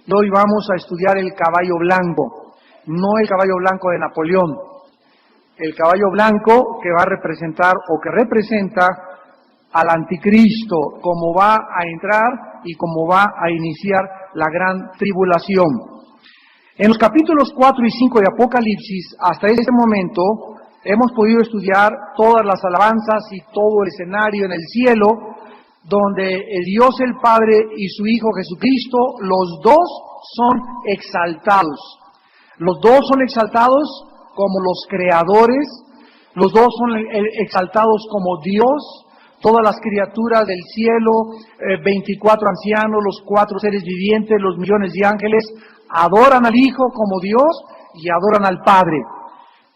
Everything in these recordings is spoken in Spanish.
Y hoy vamos a estudiar el caballo blanco, no el caballo blanco de Napoleón, el caballo blanco que va a representar o que representa al anticristo, cómo va a entrar y cómo va a iniciar la gran tribulación. En los capítulos 4 y 5 de Apocalipsis, hasta este momento, hemos podido estudiar todas las alabanzas y todo el escenario en el cielo, donde el Dios el Padre y su Hijo Jesucristo, los dos son exaltados. Los dos son exaltados como los creadores, los dos son exaltados como Dios. Todas las criaturas del cielo, 24 ancianos, los 4 seres vivientes, los millones de ángeles, adoran al Hijo como Dios y adoran al Padre.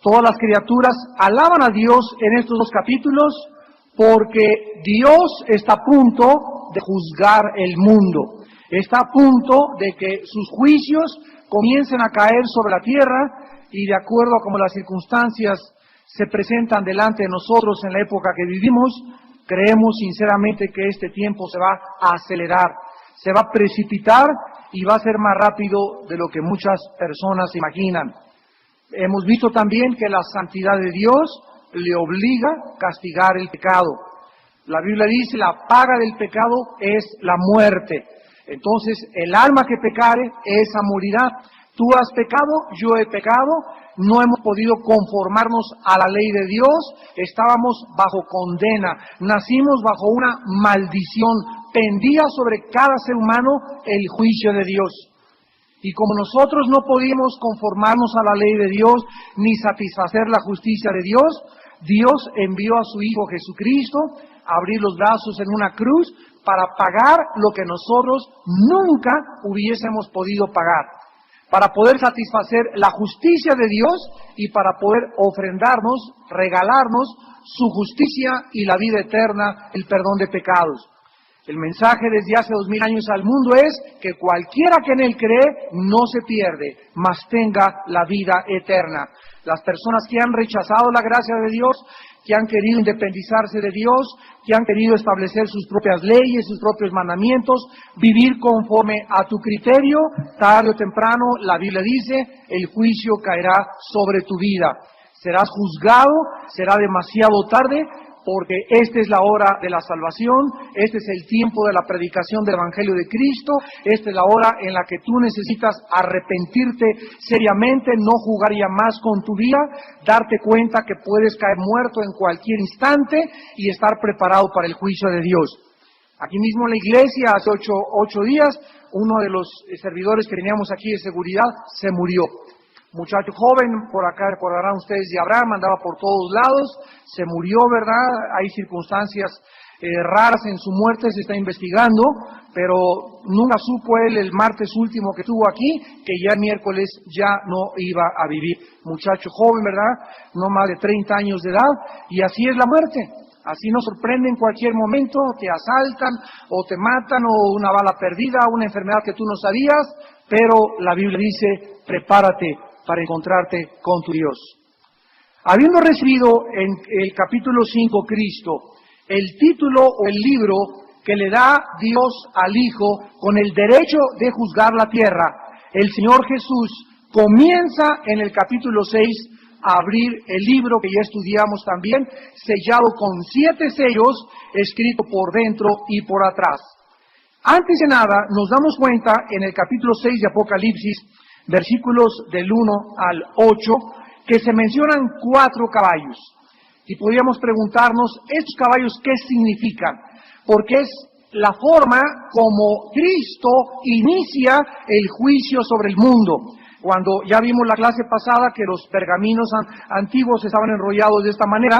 Todas las criaturas alaban a Dios en estos dos capítulos porque Dios está a punto de juzgar el mundo. Está a punto de que sus juicios comiencen a caer sobre la tierra y de acuerdo a cómo las circunstancias se presentan delante de nosotros en la época que vivimos, creemos sinceramente que este tiempo se va a acelerar, se va a precipitar y va a ser más rápido de lo que muchas personas imaginan. Hemos visto también que la santidad de Dios le obliga a castigar el pecado. La Biblia dice, la paga del pecado es la muerte. Entonces, el alma que pecare, esa morirá. Tú has pecado, yo he pecado, no hemos podido conformarnos a la ley de Dios, estábamos bajo condena, nacimos bajo una maldición, pendía sobre cada ser humano el juicio de Dios. Y como nosotros no podíamos conformarnos a la ley de Dios, ni satisfacer la justicia de Dios, Dios envió a su Hijo Jesucristo a abrir los brazos en una cruz para pagar lo que nosotros nunca hubiésemos podido pagar, para poder satisfacer la justicia de Dios y para poder ofrendarnos, regalarnos su justicia y la vida eterna, el perdón de pecados. El mensaje desde hace 2000 años al mundo es que cualquiera que en él cree no se pierde, mas tenga la vida eterna. Las personas que han rechazado la gracia de Dios, que han querido independizarse de Dios, que han querido establecer sus propias leyes, sus propios mandamientos, vivir conforme a tu criterio, tarde o temprano, la Biblia dice, el juicio caerá sobre tu vida. Serás juzgado, será demasiado tarde, porque esta es la hora de la salvación, este es el tiempo de la predicación del Evangelio de Cristo, esta es la hora en la que tú necesitas arrepentirte seriamente, no jugar ya más con tu vida, darte cuenta que puedes caer muerto en cualquier instante y estar preparado para el juicio de Dios. Aquí mismo en la iglesia, hace ocho días, uno de los servidores que teníamos aquí de seguridad se murió. Muchacho joven, por acá recordarán ustedes de Abraham, andaba por todos lados, se murió, ¿verdad? Hay circunstancias raras en su muerte, se está investigando, pero nunca supo él el martes último que estuvo aquí, que ya el miércoles ya no iba a vivir. Muchacho joven, ¿verdad? No más de 30 años de edad, y así es la muerte. Así nos sorprende en cualquier momento, te asaltan o te matan o una bala perdida, una enfermedad que tú no sabías, pero la Biblia dice, prepárate para encontrarte con tu Dios. Habiendo recibido en el capítulo 5 Cristo el título o el libro que le da Dios al Hijo con el derecho de juzgar la tierra, el Señor Jesús comienza en el capítulo 6 a abrir el libro que ya estudiamos también, sellado con 7 sellos, escrito por dentro y por atrás. Antes de nada, nos damos cuenta en el capítulo 6 de Apocalipsis, versículos del 1 al 8, que se mencionan 4 caballos. Y podríamos preguntarnos, ¿estos caballos qué significan? Porque es la forma como Cristo inicia el juicio sobre el mundo. Cuando ya vimos la clase pasada que los pergaminos antiguos estaban enrollados de esta manera,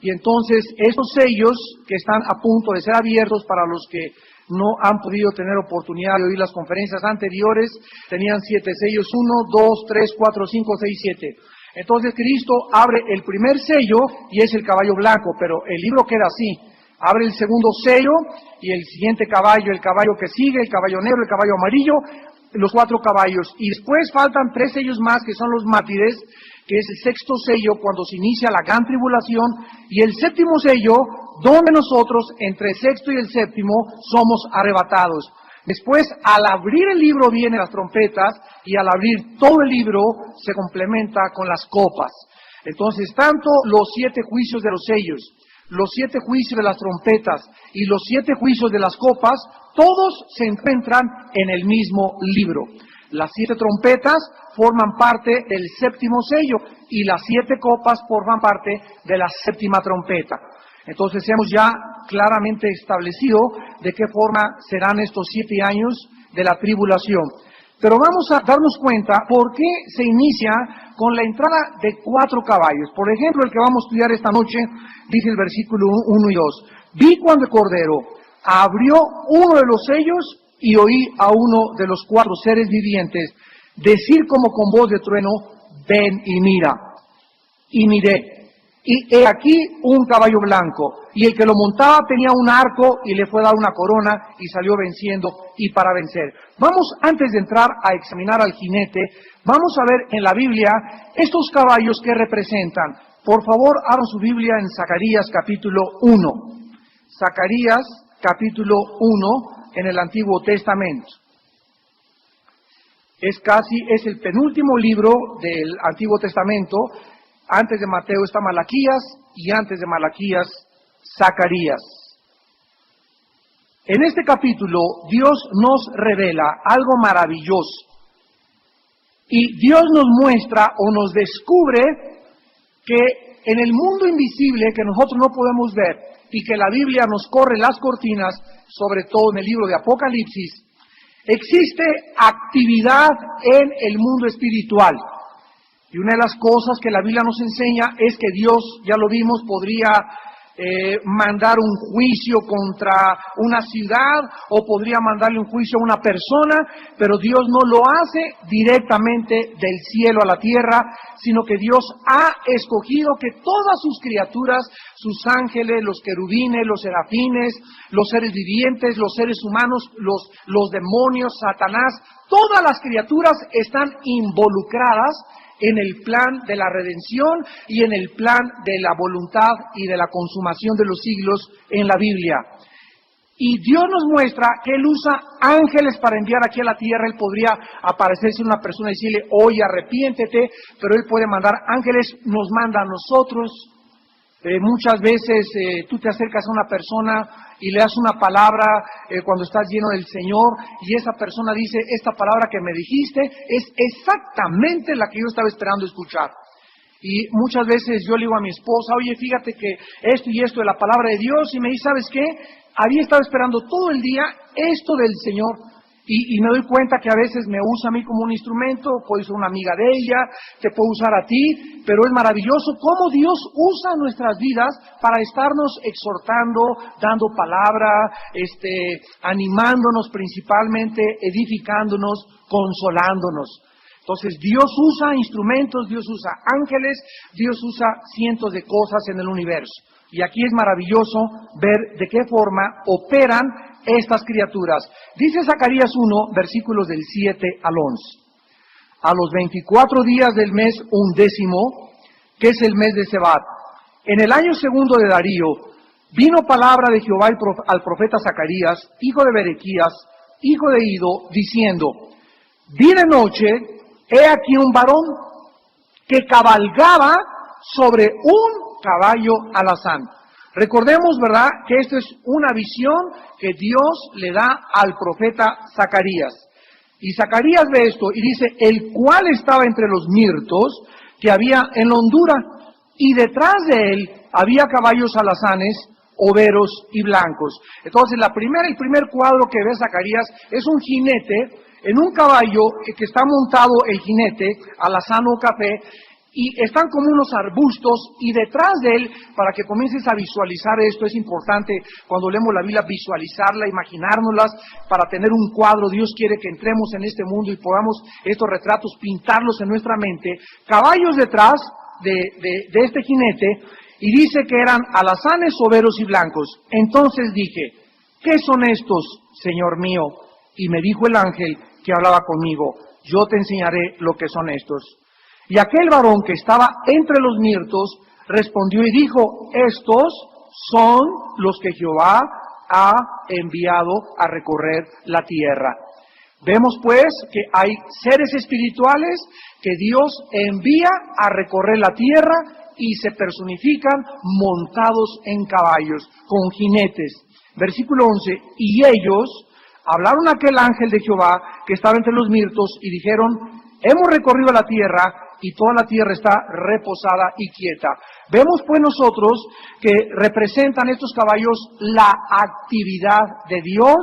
y entonces estos sellos que están a punto de ser abiertos para los que no han podido tener oportunidad de oír las conferencias anteriores, tenían 7 sellos, 1, 2, 3, 4, 5, 6, 7. Entonces Cristo abre el primer sello y es el caballo blanco, pero el libro queda así. Abre el segundo sello y el siguiente caballo, el caballo que sigue, el caballo negro, el caballo amarillo, los 4 caballos. Y después faltan 3 sellos más que son los mártires, que es el sexto sello cuando se inicia la gran tribulación, y el séptimo sello donde nosotros, entre el sexto y el séptimo, somos arrebatados. Después, al abrir el libro vienen las trompetas y al abrir todo el libro se complementa con las copas. Entonces, tanto los 7 juicios de los sellos, los 7 juicios de las trompetas y los 7 juicios de las copas, todos se encuentran en el mismo libro. Las 7 trompetas forman parte del 7º sello y las 7 copas forman parte de la 7ª trompeta. Entonces hemos ya claramente establecido de qué forma serán estos 7 años de la tribulación. Pero vamos a darnos cuenta por qué se inicia con la entrada de 4 caballos. Por ejemplo, el que vamos a estudiar esta noche, dice el versículo 1 y 2. Vi cuando el Cordero abrió uno de los sellos y oí a uno de los 4 seres vivientes decir como con voz de trueno, ven y mira. Y miré. Y he aquí un caballo blanco, y el que lo montaba tenía un arco, y le fue dada una corona, y salió venciendo, y para vencer. Vamos, antes de entrar a examinar al jinete, vamos a ver en la Biblia estos caballos que representan. Por favor, abran su Biblia en Zacarías capítulo 1. Zacarías capítulo 1 en el Antiguo Testamento. Es el penúltimo libro del Antiguo Testamento. Antes de Mateo está Malaquías y antes de Malaquías, Zacarías. En este capítulo Dios nos revela algo maravilloso y Dios nos muestra o nos descubre que en el mundo invisible que nosotros no podemos ver y que la Biblia nos corre las cortinas, sobre todo en el libro de Apocalipsis, existe actividad en el mundo espiritual. Y una de las cosas que la Biblia nos enseña es que Dios, ya lo vimos, podría mandar un juicio contra una ciudad o podría mandarle un juicio a una persona, pero Dios no lo hace directamente del cielo a la tierra, sino que Dios ha escogido que todas sus criaturas, sus ángeles, los querubines, los serafines, los seres vivientes, los seres humanos, los demonios, Satanás, todas las criaturas están involucradas en el plan de la redención y en el plan de la voluntad y de la consumación de los siglos en la Biblia. Y Dios nos muestra que Él usa ángeles para enviar aquí a la tierra. Él podría aparecerse una persona y decirle, oye, arrepiéntete, pero Él puede mandar ángeles, nos manda a nosotros. Muchas veces tú te acercas a una persona y le das una palabra cuando estás lleno del Señor y esa persona dice, esta palabra que me dijiste es exactamente la que yo estaba esperando escuchar. Y muchas veces yo le digo a mi esposa, oye, fíjate que esto y esto de la palabra de Dios, y me dice, ¿sabes qué? Había estado esperando todo el día esto del Señor. Y me doy cuenta que a veces me usa a mí como un instrumento, puede ser una amiga de ella, te puede usar a ti, pero es maravilloso cómo Dios usa nuestras vidas para estarnos exhortando, dando palabra, animándonos principalmente, edificándonos, consolándonos. Entonces Dios usa instrumentos, Dios usa ángeles, Dios usa cientos de cosas en el universo. Y aquí es maravilloso ver de qué forma operan estas criaturas. Dice Zacarías 1, versículos del 7 al 11. A los 24 días del mes 11, que es el mes de Sebat, en el año segundo de Darío, vino palabra de Jehová al profeta Zacarías, hijo de Berequías, hijo de Ido, diciendo, vi de noche, he aquí un varón que cabalgaba sobre un caballo alazán. Recordemos, ¿verdad?, que esto es una visión que Dios le da al profeta Zacarías. Y Zacarías ve esto y dice, el cual estaba entre los mirtos que había en la hondura, y detrás de él había caballos alazanes, overos y blancos. Entonces, el primer cuadro que ve Zacarías es un jinete en un caballo que está montado el jinete, alazán o café, y están como unos arbustos, y detrás de él, para que comiences a visualizar esto, es importante cuando leemos la Biblia visualizarla, imaginárnoslas, para tener un cuadro. Dios quiere que entremos en este mundo y podamos estos retratos pintarlos en nuestra mente. Caballos detrás de este jinete, y dice que eran alazanes, overos y blancos. Entonces dije, ¿qué son estos, Señor mío? Y me dijo el ángel que hablaba conmigo, yo te enseñaré lo que son estos. Y aquel varón que estaba entre los mirtos respondió y dijo, estos son los que Jehová ha enviado a recorrer la tierra. Vemos pues que hay seres espirituales que Dios envía a recorrer la tierra y se personifican montados en caballos, con jinetes. Versículo 11, y ellos hablaron a aquel ángel de Jehová que estaba entre los mirtos y dijeron, hemos recorrido la tierra y toda la tierra está reposada y quieta. Vemos pues nosotros que representan estos caballos la actividad de Dios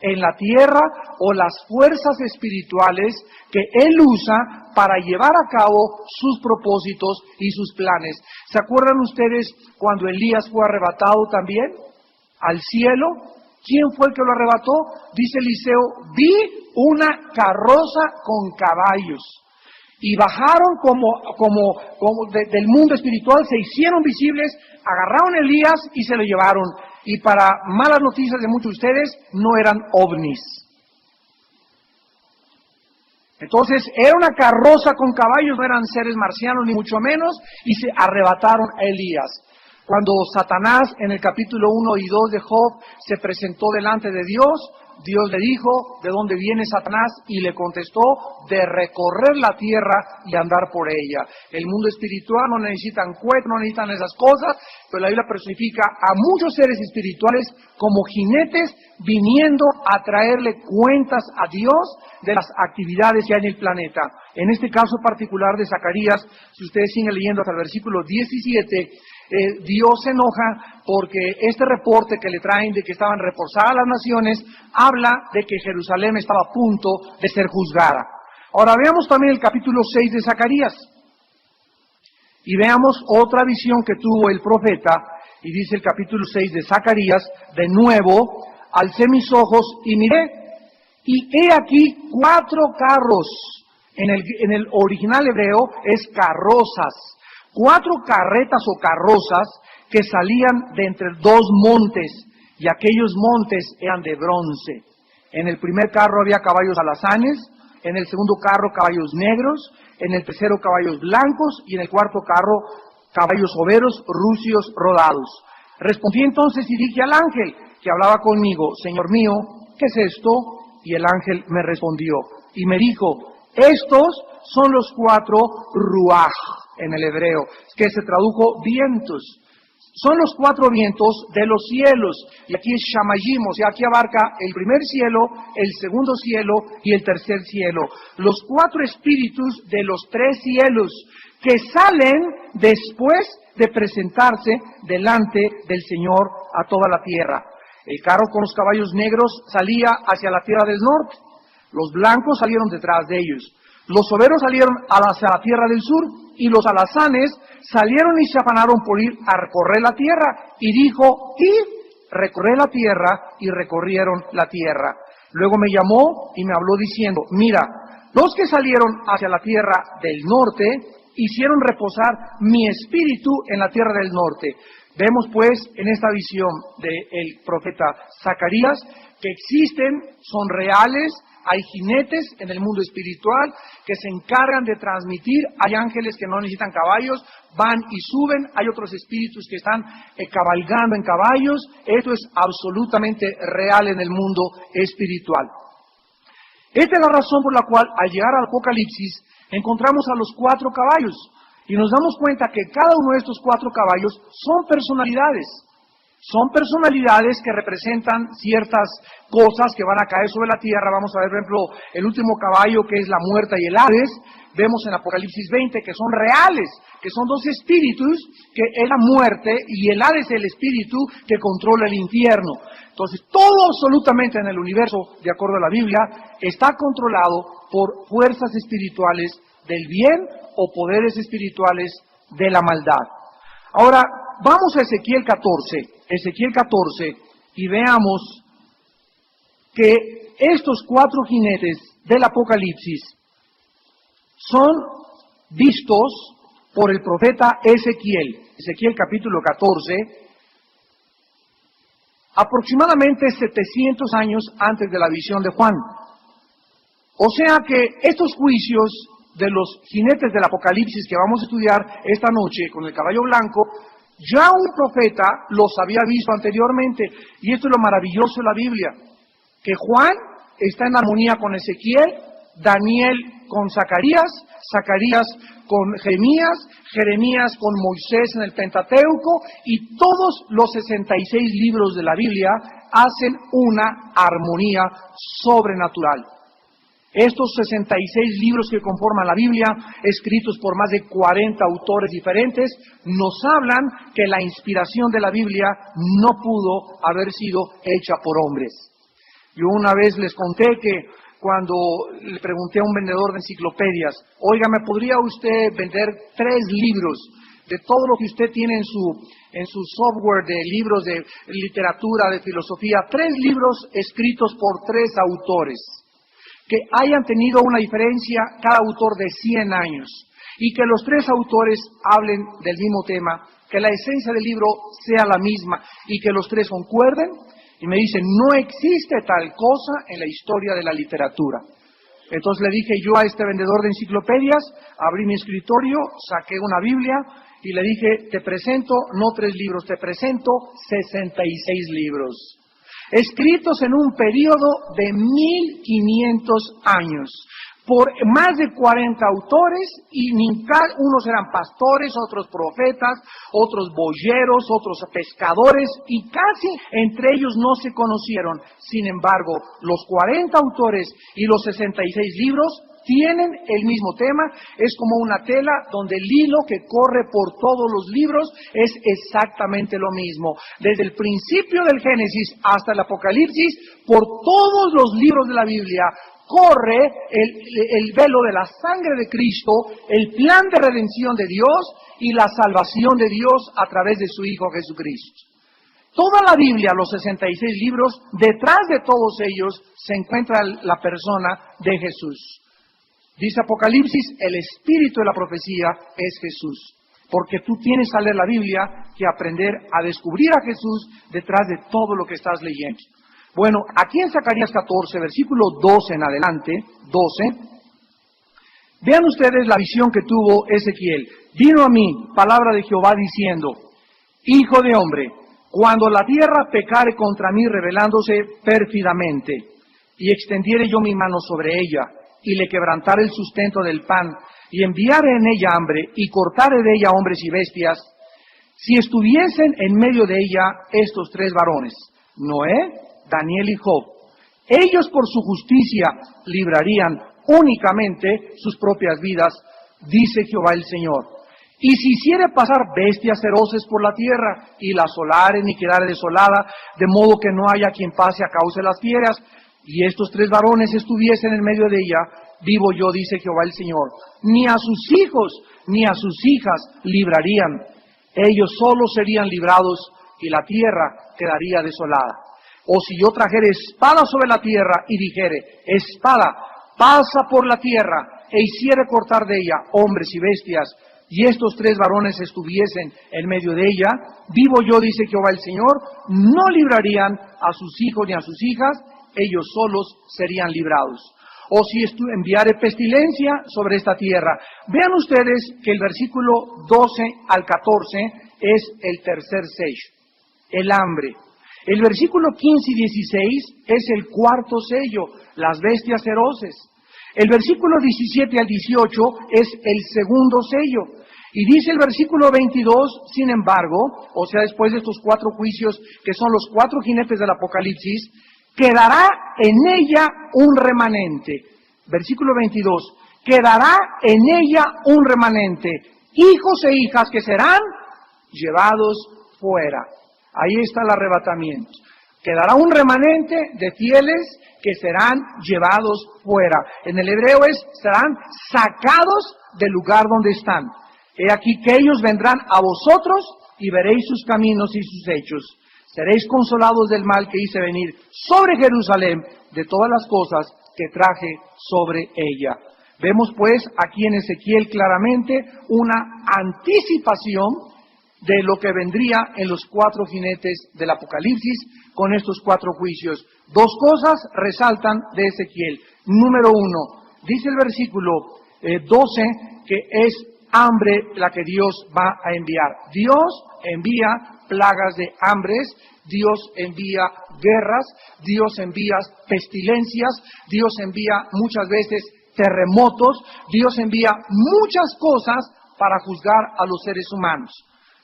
en la tierra o las fuerzas espirituales que Él usa para llevar a cabo sus propósitos y sus planes. ¿Se acuerdan ustedes cuando Elías fue arrebatado también al cielo? ¿Quién fue el que lo arrebató? Dice Eliseo, vi una carroza con caballos. Y bajaron del mundo espiritual, se hicieron visibles, agarraron a Elías y se lo llevaron. Y para malas noticias de muchos de ustedes, no eran ovnis. Entonces, era una carroza con caballos, no eran seres marcianos ni mucho menos, y se arrebataron a Elías. Cuando Satanás en el capítulo 1 y 2 de Job se presentó delante de Dios, Dios le dijo, ¿de dónde viene Satanás? Y le contestó, de recorrer la tierra y andar por ella. El mundo espiritual no necesitan cohetes, no necesitan esas cosas, pero la Biblia personifica a muchos seres espirituales como jinetes viniendo a traerle cuentas a Dios de las actividades que hay en el planeta. En este caso particular de Zacarías, si ustedes siguen leyendo hasta el versículo 17, Dios se enoja porque este reporte que le traen de que estaban reposadas las naciones, habla de que Jerusalén estaba a punto de ser juzgada. Ahora veamos también el capítulo 6 de Zacarías y veamos otra visión que tuvo el profeta, y dice el capítulo 6 de Zacarías, de nuevo, alcé mis ojos y miré, y he aquí 4 carros, en el original hebreo es carrozas, 4 carretas o carrozas que salían de entre 2 montes, y aquellos montes eran de bronce. En el primer carro había caballos alazanes, en el segundo carro caballos negros, en el tercero caballos blancos, y en el cuarto carro caballos overos, rucios, rodados. Respondí entonces y dije al ángel que hablaba conmigo, Señor mío, ¿qué es esto? Y el ángel me respondió y me dijo, estos son los 4 ruaj en el hebreo, que se tradujo vientos. Son los 4 vientos de los cielos, y aquí es Shamayim, o sea, aquí abarca el primer cielo, el segundo cielo y el tercer cielo. Los 4 espíritus de los 3 cielos que salen después de presentarse delante del Señor a toda la tierra. El carro con los caballos negros salía hacia la tierra del norte, los blancos salieron detrás de ellos, los overos salieron hacia la tierra del sur, y los alazanes salieron y se afanaron por ir a recorrer la tierra, y dijo, id, recorred la tierra, y recorrieron la tierra. Luego me llamó y me habló diciendo, mira, los que salieron hacia la tierra del norte, hicieron reposar mi espíritu en la tierra del norte. Vemos pues en esta visión del profeta Zacarías que existen, son reales, hay jinetes en el mundo espiritual que se encargan de transmitir, hay ángeles que no necesitan caballos, van y suben, hay otros espíritus que están cabalgando en caballos. Esto es absolutamente real en el mundo espiritual. Esta es la razón por la cual al llegar al Apocalipsis encontramos a los 4 caballos y nos damos cuenta que cada uno de estos 4 caballos son personalidades. Son personalidades que representan ciertas cosas que van a caer sobre la tierra. Vamos a ver, por ejemplo, el último caballo que es la muerte y el Hades. Vemos en Apocalipsis 20 que son reales, que son 2 espíritus, que es la muerte y el Hades es el espíritu que controla el infierno. Entonces, todo absolutamente en el universo, de acuerdo a la Biblia, está controlado por fuerzas espirituales del bien o poderes espirituales de la maldad. Ahora, vamos a Ezequiel 14, y veamos que estos 4 jinetes del Apocalipsis son vistos por el profeta Ezequiel. Ezequiel capítulo 14, aproximadamente 700 años antes de la visión de Juan. O sea que estos juicios de los jinetes del Apocalipsis que vamos a estudiar esta noche con el caballo blanco, Ya un profeta los había visto anteriormente, y esto es lo maravilloso de la Biblia, que Juan está en armonía con Ezequiel, Daniel con Zacarías, Zacarías con Jeremías, Jeremías con Moisés en el Pentateuco, y todos los 66 libros de la Biblia hacen una armonía sobrenatural. Estos 66 libros que conforman la Biblia, escritos por más de 40 autores diferentes, nos hablan que la inspiración de la Biblia no pudo haber sido hecha por hombres. Yo una vez les conté que cuando le pregunté a un vendedor de enciclopedias, oiga, ¿me podría usted vender 3 libros de todo lo que usted tiene en su software de libros de literatura, de filosofía, 3 libros escritos por 3 autores, que hayan tenido una diferencia cada autor de 100 años, y que los 3 autores hablen del mismo tema, que la esencia del libro sea la misma, y que los 3 concuerden? Y me dicen, no existe tal cosa en la historia de la literatura. Entonces le dije yo a este vendedor de enciclopedias, abrí mi escritorio, saqué una Biblia y le dije, te presento no 3 libros, te presento 66 libros, escritos en un periodo de 1500 años, por más de 40 autores, y unos eran pastores, otros profetas, otros boyeros, otros pescadores, y casi entre ellos no se conocieron. Sin embargo, los 40 autores y los 66 libros tienen el mismo tema. Es como una tela donde el hilo que corre por todos los libros es exactamente lo mismo. Desde el principio del Génesis hasta el Apocalipsis, por todos los libros de la Biblia, corre el velo de la sangre de Cristo, el plan de redención de Dios y la salvación de Dios a través de su Hijo Jesucristo. Toda la Biblia, los 66 libros, detrás de todos ellos se encuentra la persona de Jesús. Dice Apocalipsis, el espíritu de la profecía es Jesús. Porque tú tienes al leer la Biblia que aprender a descubrir a Jesús detrás de todo lo que estás leyendo. Bueno, aquí en Zacarías 14, versículo 12 en adelante, 12, vean ustedes la visión que tuvo Ezequiel. Vino a mí palabra de Jehová diciendo, hijo de hombre, cuando la tierra pecare contra mí rebelándose pérfidamente, y extendiere yo mi mano sobre ella, y le quebrantare el sustento del pan, y enviare en ella hambre, y cortare de ella hombres y bestias, si estuviesen en medio de ella estos 3 varones, Noé, Daniel y Job, ellos por su justicia librarían únicamente sus propias vidas, dice Jehová el Señor. Y si hiciere pasar bestias feroces por la tierra, y la asolaren y quedare desolada, de modo que no haya quien pase a causa de las fieras, y estos 3 varones estuviesen en medio de ella, vivo yo, dice Jehová el Señor, ni a sus hijos ni a sus hijas librarían, ellos solos serían librados, y la tierra quedaría desolada. O si yo trajere espada sobre la tierra y dijere, espada, pasa por la tierra, e hiciere cortar de ella hombres y bestias, y estos 3 varones estuviesen en medio de ella, vivo yo, dice Jehová el Señor, no librarían a sus hijos ni a sus hijas, ellos solos serían librados. O si enviare pestilencia sobre esta tierra. Vean ustedes que el versículo 12 al 14 es el tercer sello, el hambre. El versículo 15 y 16 es el cuarto sello, las bestias feroces. El versículo 17 al 18 es el segundo sello. Y dice el versículo 22, sin embargo, o sea, después de estos 4 juicios, que son los 4 jinetes del Apocalipsis, quedará en ella un remanente. Versículo 22, quedará en ella un remanente, hijos e hijas que serán llevados fuera. Ahí está el arrebatamiento. Quedará un remanente de fieles que serán llevados fuera. En el hebreo serán sacados del lugar donde están. He aquí que ellos vendrán a vosotros y veréis sus caminos y sus hechos. Seréis consolados del mal que hice venir sobre Jerusalén, de todas las cosas que traje sobre ella. Vemos pues aquí en Ezequiel claramente una anticipación de lo que vendría en los 4 jinetes del Apocalipsis con estos 4 juicios. 2 cosas resaltan de Ezequiel. Número 1, dice el versículo 12 que es hambre la que Dios va a enviar. Dios envía plagas de hambres, Dios envía guerras, Dios envía pestilencias, Dios envía muchas veces terremotos, Dios envía muchas cosas para juzgar a los seres humanos.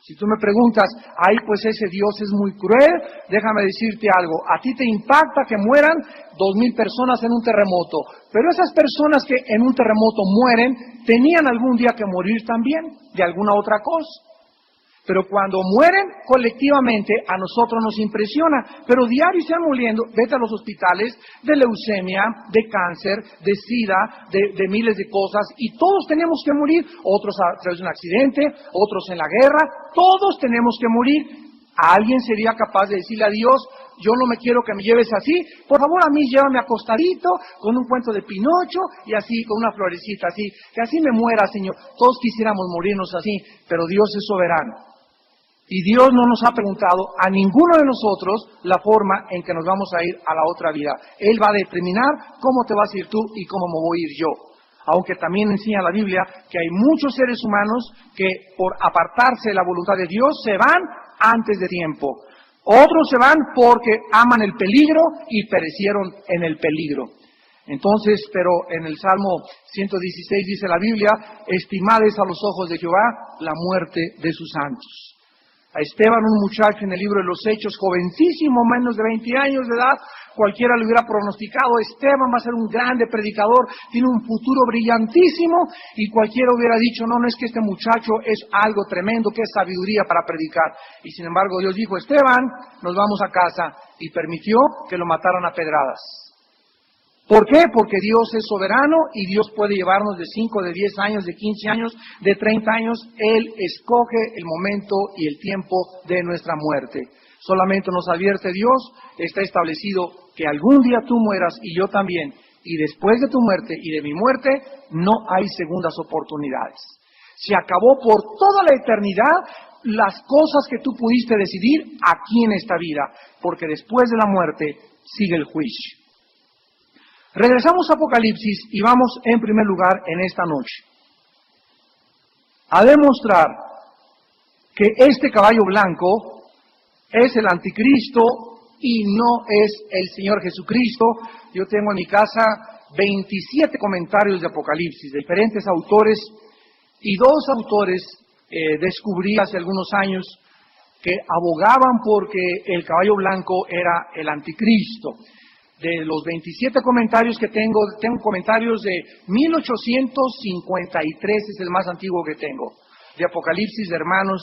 Si tú me preguntas, ay, pues ese Dios es muy cruel, déjame decirte algo, a ti te impacta que mueran 2,000 personas en un terremoto, pero esas personas que en un terremoto mueren, tenían algún día que morir también, de alguna otra cosa. Pero cuando mueren colectivamente, a nosotros nos impresiona, pero diario están muriendo, vete a los hospitales de leucemia, de cáncer, de sida, de miles de cosas, y todos tenemos que morir, otros a través de un accidente, otros en la guerra, todos tenemos que morir. ¿Alguien sería capaz de decirle a Dios, yo no me quiero que me lleves así, por favor a mí llévame acostadito, con un cuento de Pinocho, y así, con una florecita así, que así me muera, Señor? Todos quisiéramos morirnos así, pero Dios es soberano. Y Dios no nos ha preguntado a ninguno de nosotros la forma en que nos vamos a ir a la otra vida. Él va a determinar cómo te vas a ir tú y cómo me voy a ir yo. Aunque también enseña la Biblia que hay muchos seres humanos que por apartarse de la voluntad de Dios se van antes de tiempo. Otros se van porque aman el peligro y perecieron en el peligro. Entonces, pero en el Salmo 116 dice la Biblia, estimad es a los ojos de Jehová la muerte de sus santos. A Esteban, un muchacho en el libro de los Hechos, jovencísimo, menos de 20 años de edad, cualquiera le hubiera pronosticado, Esteban va a ser un grande predicador, tiene un futuro brillantísimo, y cualquiera hubiera dicho, no es que este muchacho es algo tremendo, que es sabiduría para predicar. Y sin embargo Dios dijo, Esteban, nos vamos a casa, y permitió que lo mataran a pedradas. ¿Por qué? Porque Dios es soberano y Dios puede llevarnos de 5, de 10 años, de 15 años, de 30 años. Él escoge el momento y el tiempo de nuestra muerte. Solamente nos advierte Dios, está establecido que algún día tú mueras y yo también. Y después de tu muerte y de mi muerte, no hay segundas oportunidades. Se acabó por toda la eternidad las cosas que tú pudiste decidir aquí en esta vida, porque después de la muerte sigue el juicio. Regresamos a Apocalipsis y vamos en primer lugar en esta noche a demostrar que este caballo blanco es el anticristo y no es el Señor Jesucristo. Yo tengo en mi casa 27 comentarios de Apocalipsis de diferentes autores, y 2 autores descubrí hace algunos años que abogaban porque el caballo blanco era el anticristo. De los 27 comentarios que tengo comentarios de 1853, es el más antiguo que tengo, de Apocalipsis, de hermanos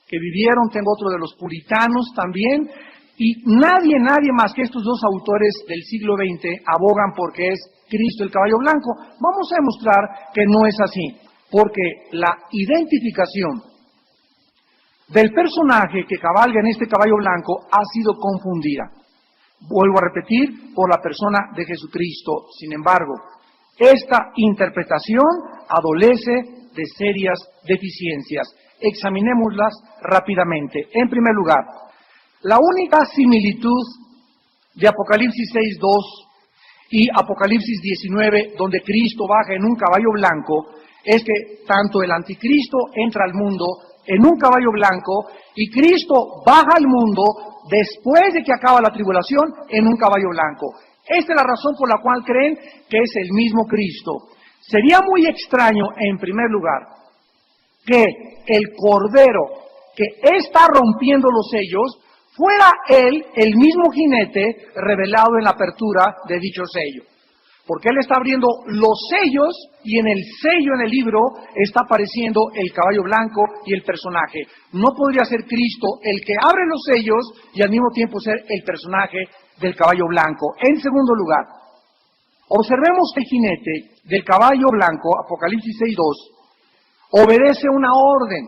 que vivieron. Tengo otro de los puritanos también, y nadie más que estos 2 autores del siglo XX abogan porque es Cristo el caballo blanco. Vamos a demostrar que no es así, porque la identificación del personaje que cabalga en este caballo blanco ha sido confundida. Vuelvo a repetir, por la persona de Jesucristo. Sin embargo, esta interpretación adolece de serias deficiencias. Examinémoslas rápidamente. En primer lugar, la única similitud de Apocalipsis 6:2 y Apocalipsis 19, donde Cristo baja en un caballo blanco, es que tanto el anticristo entra al mundo en un caballo blanco y Cristo baja al mundo después de que acaba la tribulación en un caballo blanco. Esta es la razón por la cual creen que es el mismo Cristo. Sería muy extraño, en primer lugar, que el Cordero que está rompiendo los sellos fuera él el mismo jinete revelado en la apertura de dicho sello. Porque él está abriendo los sellos y en el sello, en el libro, está apareciendo el caballo blanco y el personaje. No podría ser Cristo el que abre los sellos y al mismo tiempo ser el personaje del caballo blanco. En segundo lugar, observemos que el jinete del caballo blanco, Apocalipsis 6:2, obedece una orden.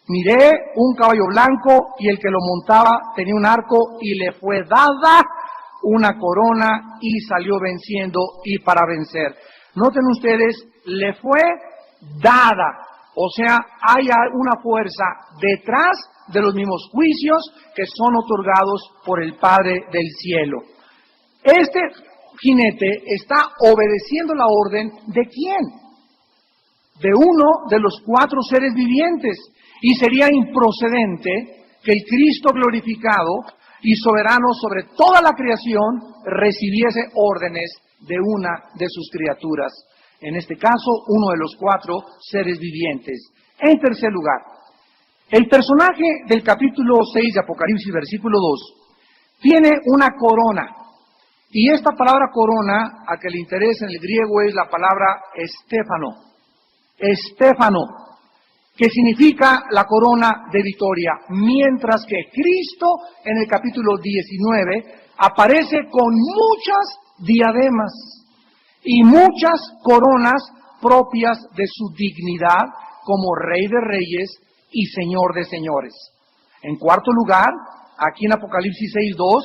Miré un caballo blanco y el que lo montaba tenía un arco y le fue dada una corona y salió venciendo y para vencer. Noten ustedes, le fue dada, o sea, hay una fuerza detrás de los mismos juicios que son otorgados por el Padre del cielo. Este jinete está obedeciendo la orden ¿de quién? De uno de los 4 seres vivientes. y sería improcedente que el Cristo glorificado y soberano sobre toda la creación recibiese órdenes de una de sus criaturas, en este caso uno de los 4 seres vivientes. En tercer lugar, el personaje del capítulo 6 de Apocalipsis, versículo 2, tiene una corona, y esta palabra corona, a que le interesa en el griego, es la palabra estéfano, que significa la corona de victoria, mientras que Cristo en el capítulo 19 aparece con muchas diademas y muchas coronas propias de su dignidad como Rey de Reyes y Señor de Señores. En cuarto lugar, aquí en Apocalipsis 6:2,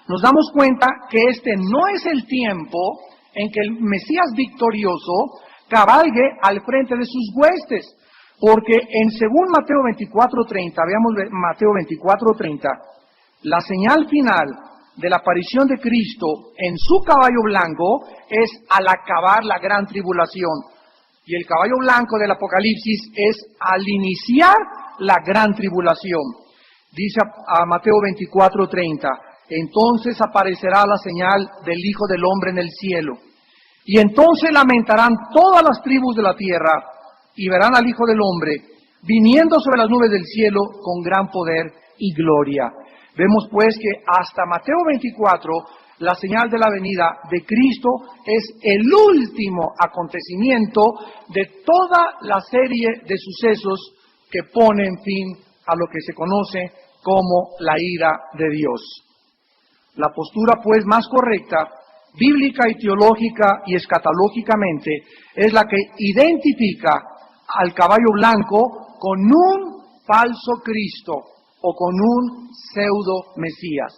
nos damos cuenta que este no es el tiempo en que el Mesías victorioso cabalgue al frente de sus huestes, porque según Mateo 24:30, veamos Mateo 24:30, la señal final de la aparición de Cristo en su caballo blanco es al acabar la gran tribulación. Y el caballo blanco del Apocalipsis es al iniciar la gran tribulación. Dice a Mateo 24:30, entonces aparecerá la señal del Hijo del Hombre en el cielo. Y entonces lamentarán todas las tribus de la tierra y verán al Hijo del Hombre viniendo sobre las nubes del cielo con gran poder y gloria. Vemos pues que hasta Mateo 24, la señal de la venida de Cristo es el último acontecimiento de toda la serie de sucesos que ponen fin a lo que se conoce como la ira de Dios. La postura pues más correcta, bíblica y teológica y escatológicamente, es la que identifica al caballo blanco con un falso Cristo o con un pseudo Mesías.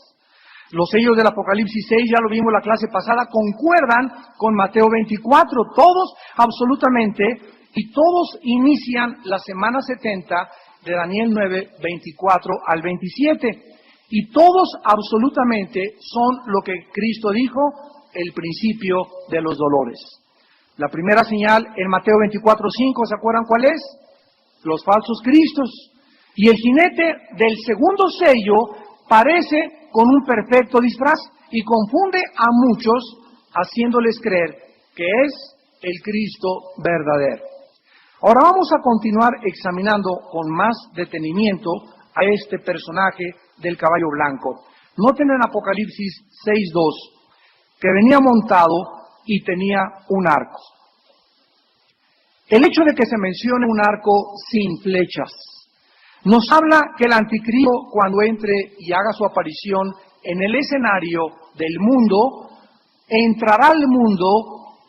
Los sellos del Apocalipsis 6, ya lo vimos la clase pasada, concuerdan con Mateo 24, todos absolutamente, y todos inician la semana 70 de Daniel 9, 24 al 27, y todos absolutamente son lo que Cristo dijo, el principio de los dolores. La primera señal en Mateo 24:5, ¿se acuerdan cuál es? Los falsos cristos. Y el jinete del segundo sello parece con un perfecto disfraz y confunde a muchos, haciéndoles creer que es el Cristo verdadero. Ahora vamos a continuar examinando con más detenimiento a este personaje del caballo blanco. Noten en Apocalipsis 6:2 que venía montado y tenía un arco. El hecho de que se mencione un arco sin flechas nos habla que el anticristo, cuando entre y haga su aparición en el escenario del mundo, entrará al mundo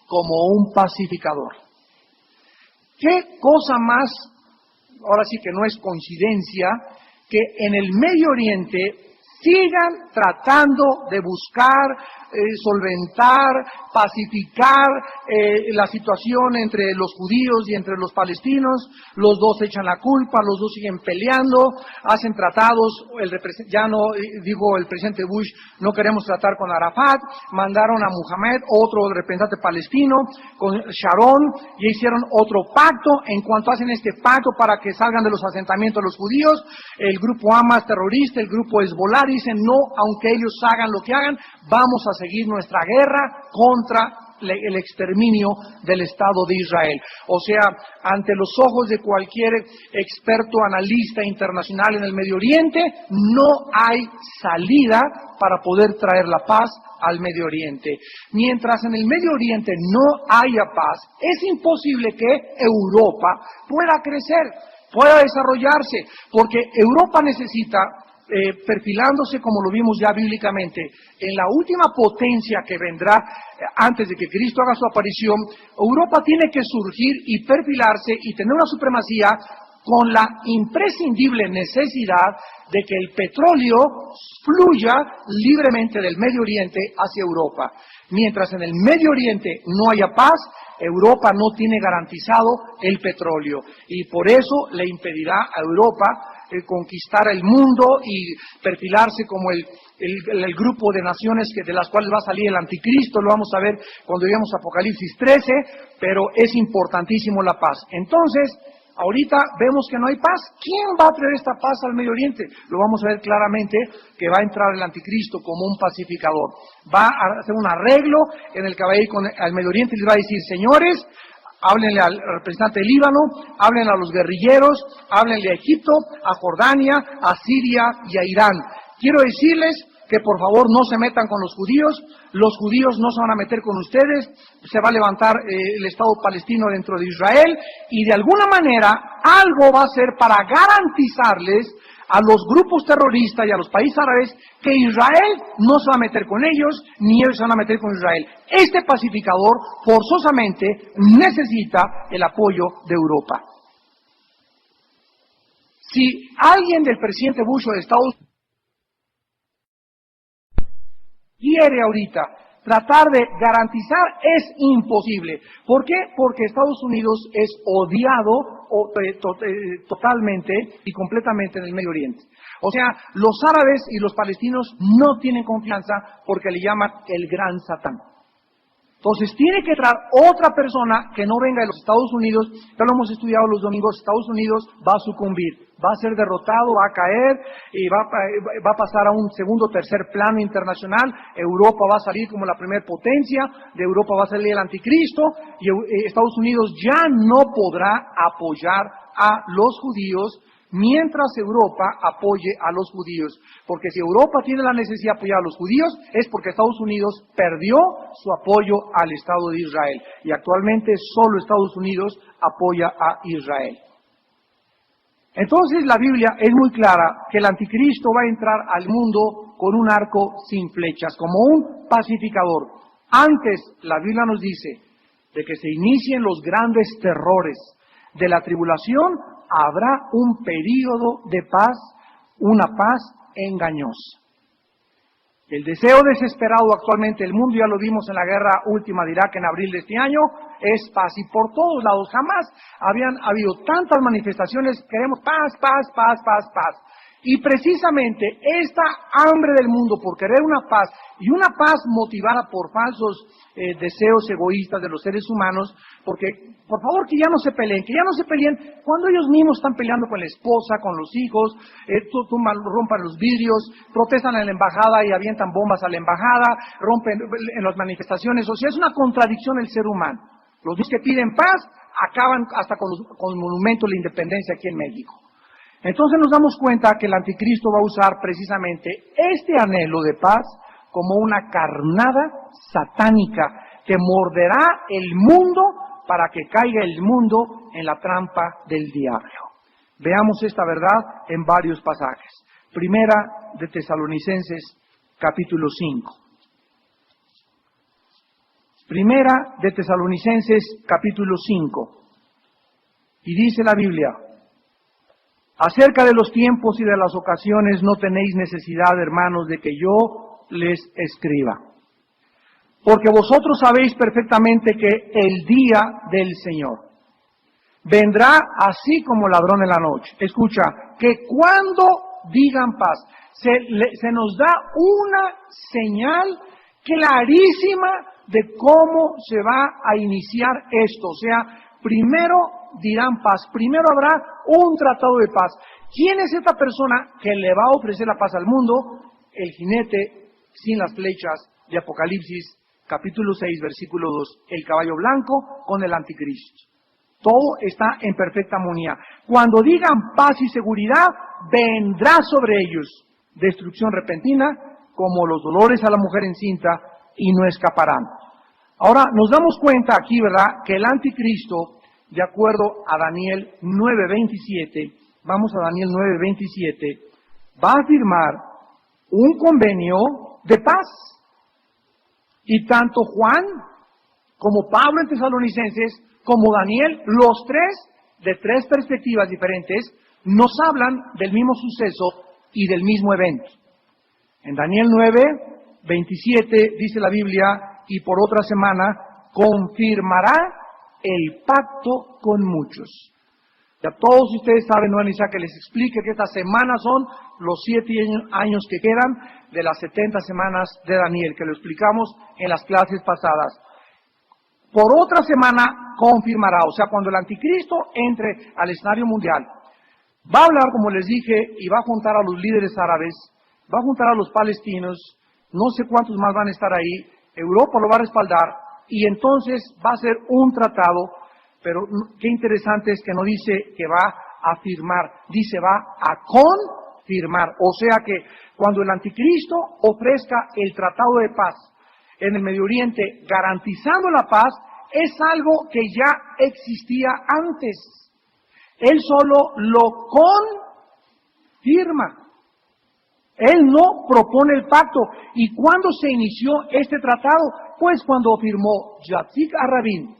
como un pacificador. ¿Qué cosa más, ahora sí que no es coincidencia, que en el Medio Oriente sigan tratando de buscar, solventar, pacificar la situación entre los judíos y entre los palestinos? Los dos echan la culpa, los dos siguen peleando, hacen tratados, ya no, digo el presidente Bush, no queremos tratar con Arafat, mandaron a Mohamed, otro representante palestino, con Sharon, y hicieron otro pacto. En cuanto hacen este pacto para que salgan de los asentamientos los judíos, el grupo Hamas terrorista, el grupo Hezbollah, dicen no, aunque ellos hagan lo que hagan, vamos a seguir nuestra guerra contra el exterminio del Estado de Israel. O sea, ante los ojos de cualquier experto analista internacional en el Medio Oriente, no hay salida para poder traer la paz al Medio Oriente. Mientras en el Medio Oriente no haya paz, es imposible que Europa pueda crecer, pueda desarrollarse, porque Europa necesita, perfilándose como lo vimos ya bíblicamente, en la última potencia que vendrá antes de que Cristo haga su aparición, Europa tiene que surgir y perfilarse y tener una supremacía con la imprescindible necesidad de que el petróleo fluya libremente del Medio Oriente hacia Europa. Mientras en el Medio Oriente no haya paz, Europa no tiene garantizado el petróleo, y por eso le impedirá a Europa conquistar el mundo y perfilarse como el grupo de naciones de las cuales va a salir el anticristo. Lo vamos a ver cuando lleguemos a Apocalipsis 13, pero es importantísimo la paz. Entonces, Ahorita vemos que no hay paz. ¿Quién va a traer esta paz al Medio Oriente? Lo vamos a ver claramente, que va a entrar el anticristo como un pacificador. Va a hacer un arreglo en el que va a ir al Medio Oriente y les va a decir, señores, háblenle al representante del Líbano, háblenle a los guerrilleros, háblenle a Egipto, a Jordania, a Siria y a Irán. Quiero decirles que por favor no se metan con los judíos no se van a meter con ustedes, se va a levantar el Estado palestino dentro de Israel y de alguna manera algo va a hacer para garantizarles a los grupos terroristas y a los países árabes que Israel no se va a meter con ellos, ni ellos se van a meter con Israel. Este pacificador forzosamente necesita el apoyo de Europa. Si alguien del presidente Bush o de Estados Unidos quiere ahorita tratar de garantizar, es imposible. ¿Por qué? Porque Estados Unidos es odiado totalmente y completamente en el Medio Oriente. O sea, los árabes y los palestinos no tienen confianza porque le llaman el gran Satán. Entonces tiene que traer otra persona que no venga de los Estados Unidos. Ya lo hemos estudiado los domingos. Estados Unidos va a sucumbir, va a ser derrotado, va a caer y va a pasar a un segundo o tercer plano internacional. Europa va a salir como la primera potencia, de Europa va a salir el anticristo y Estados Unidos ya no podrá apoyar a los judíos mientras Europa apoye a los judíos. Porque si Europa tiene la necesidad de apoyar a los judíos, es porque Estados Unidos perdió su apoyo al Estado de Israel. Y actualmente solo Estados Unidos apoya a Israel. Entonces la Biblia es muy clara que el anticristo va a entrar al mundo con un arco sin flechas, como un pacificador. Antes, la Biblia nos dice, de que se inicien los grandes terrores de la tribulación, habrá un período de paz, una paz engañosa. El deseo desesperado actualmente del mundo, ya lo vimos en la guerra última de Irak en abril de este año, es paz. Y por todos lados, jamás habían habido tantas manifestaciones, queremos paz, paz, paz, paz, paz. Y precisamente esta hambre del mundo por querer una paz, y una paz motivada por falsos deseos egoístas de los seres humanos, porque, por favor, que ya no se peleen, cuando ellos mismos están peleando con la esposa, con los hijos, rompan los vidrios, protestan en la embajada y avientan bombas a la embajada, rompen en las manifestaciones. O sea, es una contradicción el ser humano. Los que piden paz acaban hasta con el monumento de la independencia aquí en México. Entonces nos damos cuenta que el anticristo va a usar precisamente este anhelo de paz como una carnada satánica que morderá el mundo para que caiga el mundo en la trampa del diablo. Veamos esta verdad en varios pasajes. Primera de Tesalonicenses, capítulo 5. Primera de Tesalonicenses, capítulo 5. Y dice la Biblia: acerca de los tiempos y de las ocasiones no tenéis necesidad, hermanos, de que yo les escriba. Porque vosotros sabéis perfectamente que el día del Señor vendrá así como ladrón en la noche. Escucha, que cuando digan paz, se nos da una señal clarísima de cómo se va a iniciar esto. O sea, primero dirán paz, primero habrá un tratado de paz. ¿Quién es esta persona que le va a ofrecer la paz al mundo? El jinete sin las flechas de Apocalipsis, capítulo 6, versículo 2, el caballo blanco con el anticristo. Todo está en perfecta armonía. Cuando digan paz y seguridad, vendrá sobre ellos destrucción repentina, como los dolores a la mujer encinta, y no escaparán. Ahora, nos damos cuenta aquí, ¿verdad?, que el anticristo, de acuerdo a Daniel 9:27, vamos a Daniel 9:27, va a firmar un convenio de paz. Y tanto Juan, como Pablo en Tesalonicenses, como Daniel, los tres, de tres perspectivas diferentes, nos hablan del mismo suceso y del mismo evento. En Daniel 9:27 dice la Biblia: y por otra semana confirmará el pacto con muchos. Ya todos ustedes saben, no es necesario que les explique que estas semanas son los 7 años que quedan de las 70 semanas de Daniel, que lo explicamos en las clases pasadas. por otra semana confirmará. O sea, cuando el anticristo entre al escenario mundial, va a hablar, como les dije, y va a juntar a los líderes árabes, va a juntar a los palestinos, no sé cuántos más van a estar ahí, Europa lo va a respaldar, y entonces va a ser un tratado, pero qué interesante es que no dice que va a firmar, dice va a confirmar. O sea que cuando el anticristo ofrezca el tratado de paz en el Medio Oriente, garantizando la paz, es algo que ya existía antes. Él solo lo confirma. Él no propone el pacto. ¿Y cuándo se inició este tratado? Pues cuando firmó Yitzhak Rabin,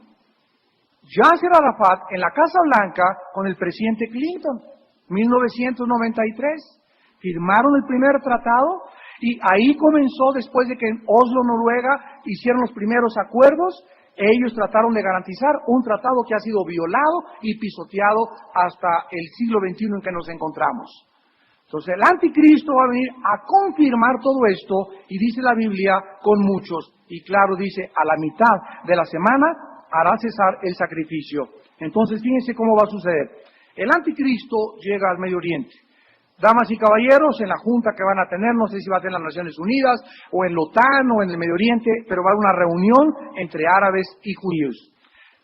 Yasser Arafat en la Casa Blanca con el presidente Clinton, 1993. Firmaron el primer tratado y ahí comenzó, después de que en Oslo, Noruega, hicieron los primeros acuerdos. Ellos trataron de garantizar un tratado que ha sido violado y pisoteado hasta el siglo XXI en que nos encontramos. Entonces el anticristo va a venir a confirmar todo esto, y dice la Biblia, con muchos. Y claro, dice, a la mitad de la semana hará cesar el sacrificio. Entonces fíjense cómo va a suceder. El anticristo llega al Medio Oriente. Damas y caballeros, en la junta que van a tener, no sé si va a tener las Naciones Unidas, o en la OTAN, o en el Medio Oriente, pero va a haber una reunión entre árabes y judíos.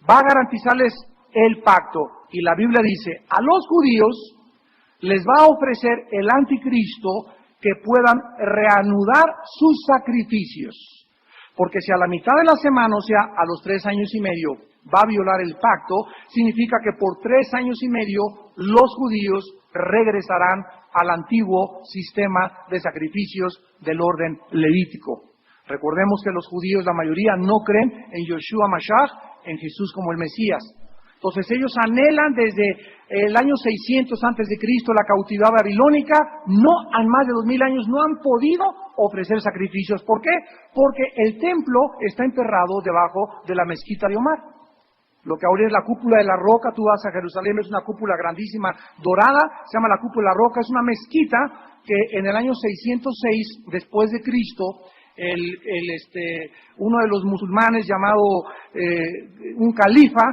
Va a garantizarles el pacto, y la Biblia dice, a los judíos les va a ofrecer el anticristo que puedan reanudar sus sacrificios. Porque si a la mitad de la semana, o sea, a los 3 años y medio, va a violar el pacto, significa que por 3 años y medio los judíos regresarán al antiguo sistema de sacrificios del orden levítico. Recordemos que los judíos, la mayoría, no creen en Yoshua Mashiach, en Jesús como el Mesías. Entonces ellos anhelan desde el año 600 antes de Cristo la cautividad babilónica, no en más de 2000 años no han podido ofrecer sacrificios. ¿Por qué? Porque el templo está enterrado debajo de la mezquita de Omar. Lo que ahora es la cúpula de la roca, tú vas a Jerusalén, es una cúpula grandísima, dorada, se llama la cúpula de la roca, es una mezquita que en el año 606 después de Cristo, uno de los musulmanes llamado un califa,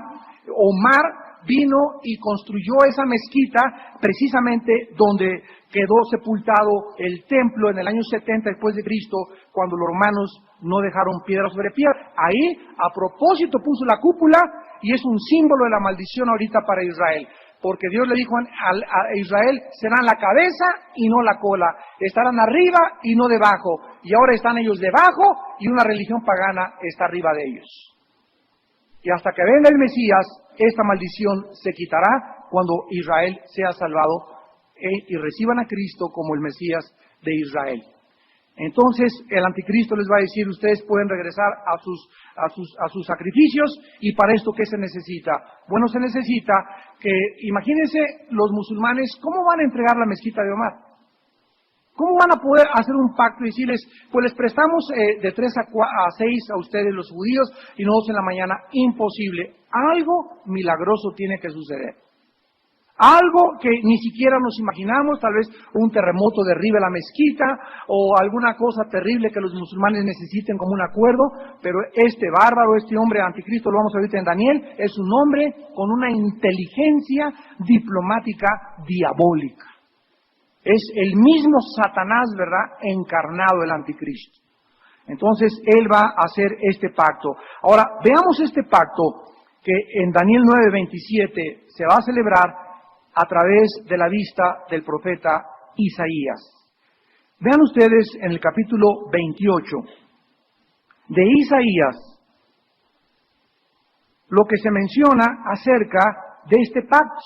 Omar, vino y construyó esa mezquita precisamente donde quedó sepultado el templo en el año 70 después de Cristo, cuando los romanos no dejaron piedra sobre piedra. Ahí, a propósito, puso la cúpula, y es un símbolo de la maldición ahorita para Israel, porque Dios le dijo a Israel, serán la cabeza y no la cola, estarán arriba y no debajo, y ahora están ellos debajo y una religión pagana está arriba de ellos. Y hasta que venga el Mesías, esta maldición se quitará cuando Israel sea salvado y reciban a Cristo como el Mesías de Israel. Entonces el anticristo les va a decir, ustedes pueden regresar a sus sacrificios, y para esto, ¿qué se necesita? Bueno, se necesita que, imagínense los musulmanes, ¿cómo van a entregar la mezquita de Omar? ¿Cómo van a poder hacer un pacto y decirles, pues les prestamos de 3 a 6 a ustedes los judíos y nosotros en la mañana? Imposible. Algo milagroso tiene que suceder. Algo que ni siquiera nos imaginamos, tal vez un terremoto derribe la mezquita o alguna cosa terrible que los musulmanes necesiten como un acuerdo, pero este bárbaro, este hombre anticristo, lo vamos a ver en Daniel, es un hombre con una inteligencia diplomática diabólica. Es el mismo Satanás, ¿verdad?, encarnado el anticristo. Entonces, él va a hacer este pacto. Ahora, veamos este pacto que en Daniel 9:27 se va a celebrar a través de la vista del profeta Isaías. Vean ustedes en el capítulo 28 de Isaías lo que se menciona acerca de este pacto.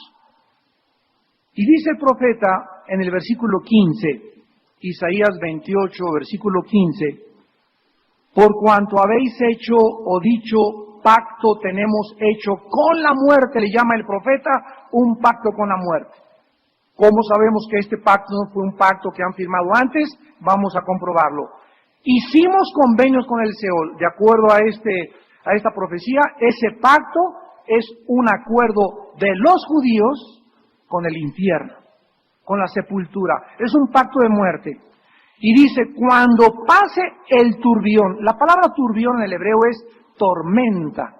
Y dice el profeta en el versículo 15, Isaías 28, versículo 15, por cuanto habéis hecho o dicho, pacto tenemos hecho con la muerte, le llama el profeta, un pacto con la muerte. ¿Cómo sabemos que este pacto no fue un pacto que han firmado antes? Vamos a comprobarlo. Hicimos convenios con el Seol, de acuerdo a esta profecía, ese pacto es un acuerdo de los judíos con el infierno, con la sepultura. Es un pacto de muerte. Y dice, cuando pase el turbión, la palabra turbión en el hebreo es tormenta.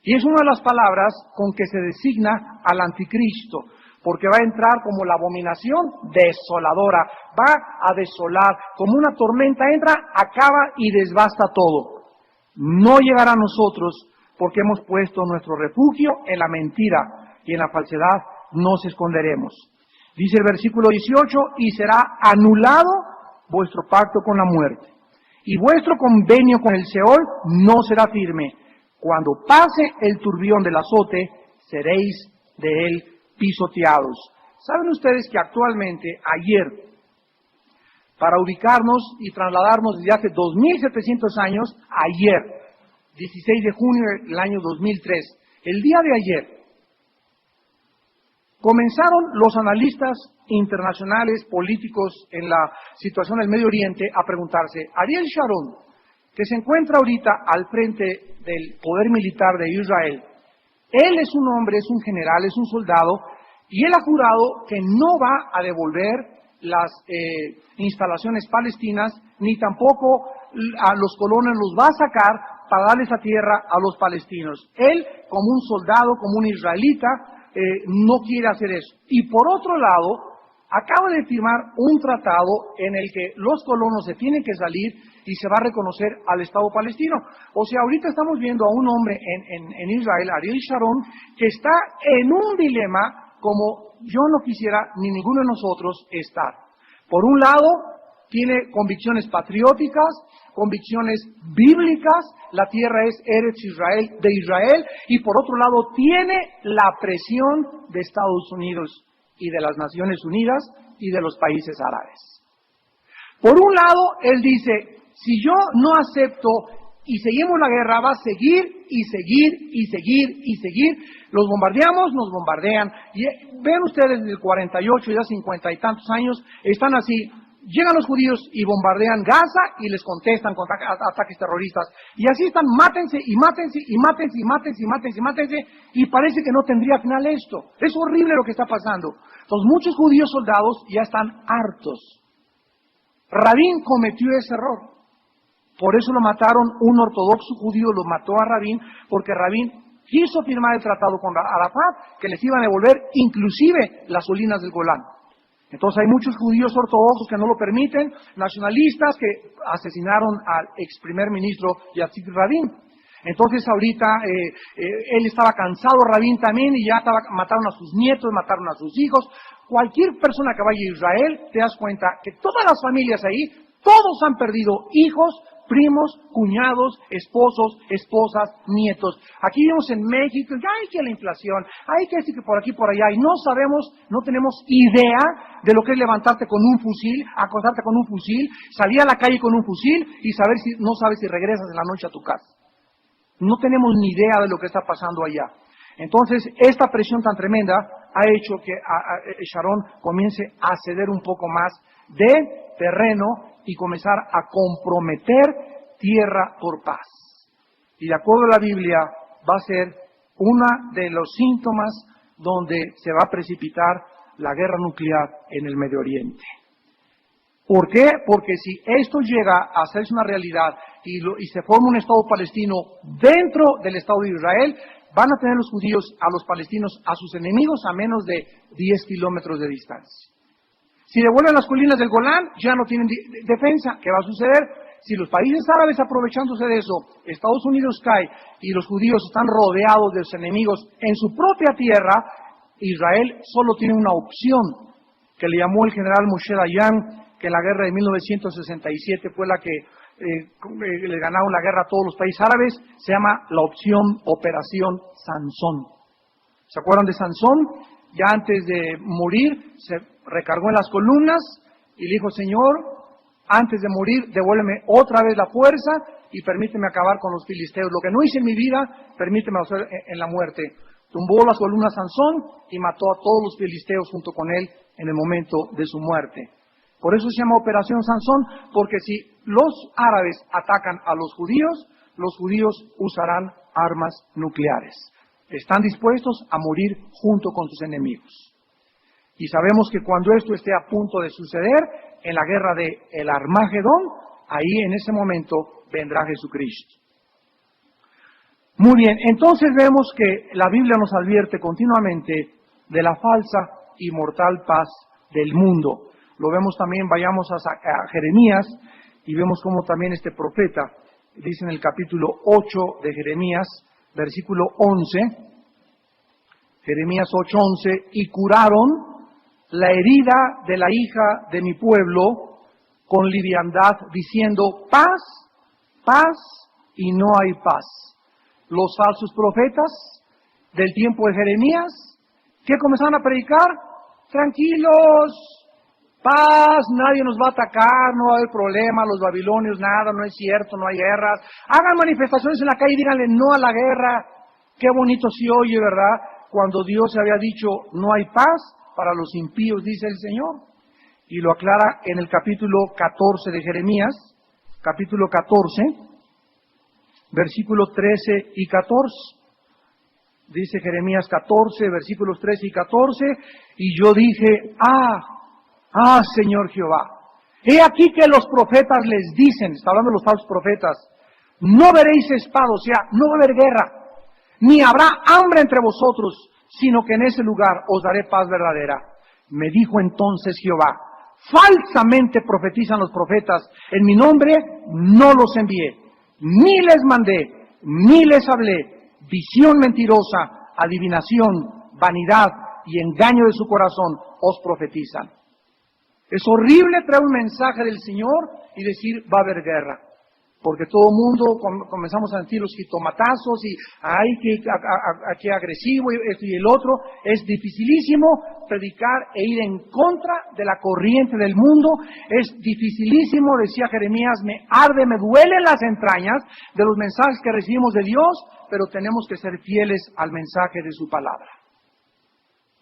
Y es una de las palabras con que se designa al anticristo, porque va a entrar como la abominación desoladora, va a desolar, como una tormenta entra, acaba y desbasta todo. No llegará a nosotros porque hemos puesto nuestro refugio en la mentira y en la falsedad nos esconderemos. Dice el versículo 18, y será anulado vuestro pacto con la muerte, y vuestro convenio con el Seol no será firme. Cuando pase el turbión del azote, seréis de él pisoteados. ¿Saben ustedes que actualmente, ayer, para ubicarnos y trasladarnos desde hace 2700 años, ayer, 16 de junio del año 2003, el día de ayer, comenzaron los analistas internacionales, políticos en la situación del Medio Oriente a preguntarse, Ariel Sharon, que se encuentra ahorita al frente del poder militar de Israel, él es un hombre, es un general, es un soldado, y él ha jurado que no va a devolver las instalaciones palestinas, ni tampoco a los colonos los va a sacar para darle esa tierra a los palestinos. Él, como un soldado, como un israelita, no quiere hacer eso. Y por otro lado, acaba de firmar un tratado en el que los colonos se tienen que salir y se va a reconocer al Estado palestino. O sea, ahorita estamos viendo a un hombre en Israel, Ariel Sharon, que está en un dilema como yo no quisiera ni ninguno de nosotros estar. Por un lado, tiene convicciones patrióticas, convicciones bíblicas, la tierra es Eretz Israel, de Israel, y por otro lado tiene la presión de Estados Unidos y de las Naciones Unidas y de los países árabes. Por un lado, él dice, si yo no acepto y seguimos la guerra, va a seguir y seguir y seguir y seguir. Los bombardeamos, nos bombardean. Y ven ustedes desde el 48, ya 50 y tantos años, están así. Llegan los judíos y bombardean Gaza y les contestan con ataques terroristas. Y así están, mátense y mátense y mátense y mátense y mátense y mátense. Y parece que no tendría final esto. Es horrible lo que está pasando. Entonces muchos judíos soldados ya están hartos. Rabin cometió ese error. Por eso lo mataron, un ortodoxo judío lo mató a Rabin, porque Rabin quiso firmar el tratado con Arafat, que les iban a devolver inclusive las colinas del Golán. Entonces hay muchos judíos ortodoxos que no lo permiten, nacionalistas que asesinaron al ex primer ministro Yitzhak Rabin. Entonces ahorita él estaba cansado, Rabin también, y ya mataron a sus nietos, mataron a sus hijos. Cualquier persona que vaya a Israel, te das cuenta que todas las familias ahí, todos han perdido hijos, primos, cuñados, esposos, esposas, nietos. Aquí vivimos en México, ya hay que la inflación, hay que decir que por aquí, por allá, y no sabemos, no tenemos idea de lo que es levantarte con un fusil, acostarte con un fusil, salir a la calle con un fusil y no sabes si regresas en la noche a tu casa. No tenemos ni idea de lo que está pasando allá. Entonces, esta presión tan tremenda ha hecho que Sharon comience a ceder un poco más de terreno y comenzar a comprometer tierra por paz. Y de acuerdo a la Biblia, va a ser uno de los síntomas donde se va a precipitar la guerra nuclear en el Medio Oriente. ¿Por qué? Porque si esto llega a hacerse una realidad y se forma un Estado palestino dentro del Estado de Israel, van a tener los judíos a los palestinos, a sus enemigos, a menos de 10 kilómetros de distancia. Si devuelven las colinas del Golán, ya no tienen defensa. ¿Qué va a suceder? Si los países árabes, aprovechándose de eso, Estados Unidos cae y los judíos están rodeados de sus enemigos en su propia tierra, Israel solo tiene una opción, que le llamó el general Moshe Dayan, que en la guerra de 1967 fue la que le ganaron la guerra a todos los países árabes, se llama la opción Operación Sansón. ¿Se acuerdan de Sansón? Ya antes de morir, se recargó en las columnas y le dijo, Señor, antes de morir, devuélveme otra vez la fuerza y permíteme acabar con los filisteos. Lo que no hice en mi vida, permíteme hacer en la muerte. Tumbó las columnas Sansón y mató a todos los filisteos junto con él en el momento de su muerte. Por eso se llama Operación Sansón, porque si los árabes atacan a los judíos usarán armas nucleares. Están dispuestos a morir junto con sus enemigos. Y sabemos que cuando esto esté a punto de suceder, en la guerra de el Armagedón, ahí en ese momento vendrá Jesucristo. Muy bien, entonces vemos que la Biblia nos advierte continuamente de la falsa y mortal paz del mundo. Lo vemos también, vayamos a Jeremías y vemos cómo también este profeta dice en el capítulo 8 de Jeremías, versículo 11, Jeremías 8:11, y curaron la herida de la hija de mi pueblo con liviandad, diciendo paz, paz, y no hay paz. Los falsos profetas del tiempo de Jeremías, ¿qué comenzaron a predicar? Tranquilos, paz, nadie nos va a atacar, no va a haber problema, los babilonios, nada, no es cierto, no hay guerras. Hagan manifestaciones en la calle y díganle no a la guerra. Qué bonito se oye, ¿verdad? Cuando Dios había dicho no hay paz para los impíos, dice el Señor. Y lo aclara en el capítulo 14 de Jeremías, capítulo 14, versículos 13 y 14. Dice Jeremías 14, versículos 13 y 14, y yo dije, Señor Jehová, he aquí que los profetas les dicen, está hablando de los falsos profetas, no veréis espada, o sea, no va a haber guerra, ni habrá hambre entre vosotros, sino que en ese lugar os daré paz verdadera. Me dijo entonces Jehová, falsamente profetizan los profetas, en mi nombre no los envié, ni les mandé, ni les hablé, visión mentirosa, adivinación, vanidad y engaño de su corazón os profetizan. Es horrible traer un mensaje del Señor y decir va a haber guerra, porque todo el mundo comenzamos a sentir los jitomatazos y ay, que agresivo y esto y el otro. Es dificilísimo predicar e ir en contra de la corriente del mundo. Es dificilísimo, decía Jeremías, me arde, me duelen las entrañas de los mensajes que recibimos de Dios, pero tenemos que ser fieles al mensaje de su palabra.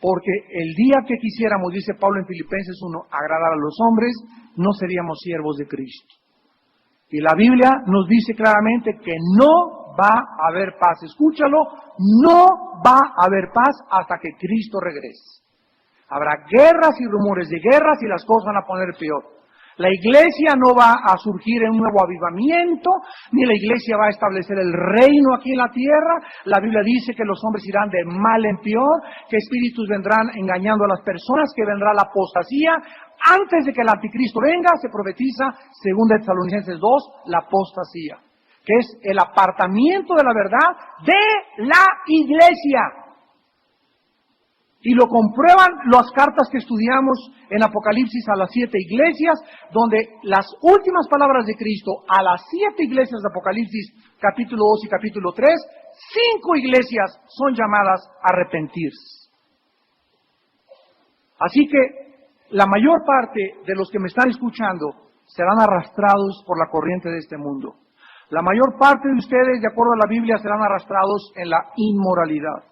Porque el día que quisiéramos, dice Pablo en Filipenses 1, agradar a los hombres, no seríamos siervos de Cristo. Y la Biblia nos dice claramente que no va a haber paz. Escúchalo, no va a haber paz hasta que Cristo regrese. Habrá guerras y rumores de guerras y las cosas van a poner peor. La iglesia no va a surgir en un nuevo avivamiento, ni la iglesia va a establecer el reino aquí en la tierra. La Biblia dice que los hombres irán de mal en peor, que espíritus vendrán engañando a las personas, que vendrá la apostasía. Antes de que el anticristo venga, se profetiza, según Tesalonicenses 2, la apostasía, que es el apartamiento de la verdad de la iglesia. Y lo comprueban las cartas que estudiamos en Apocalipsis a las 7 iglesias, donde las últimas palabras de Cristo a las 7 iglesias de Apocalipsis, capítulo 2 y capítulo 3, 5 iglesias son llamadas a arrepentirse. Así que la mayor parte de los que me están escuchando serán arrastrados por la corriente de este mundo. La mayor parte de ustedes, de acuerdo a la Biblia, serán arrastrados en la inmoralidad.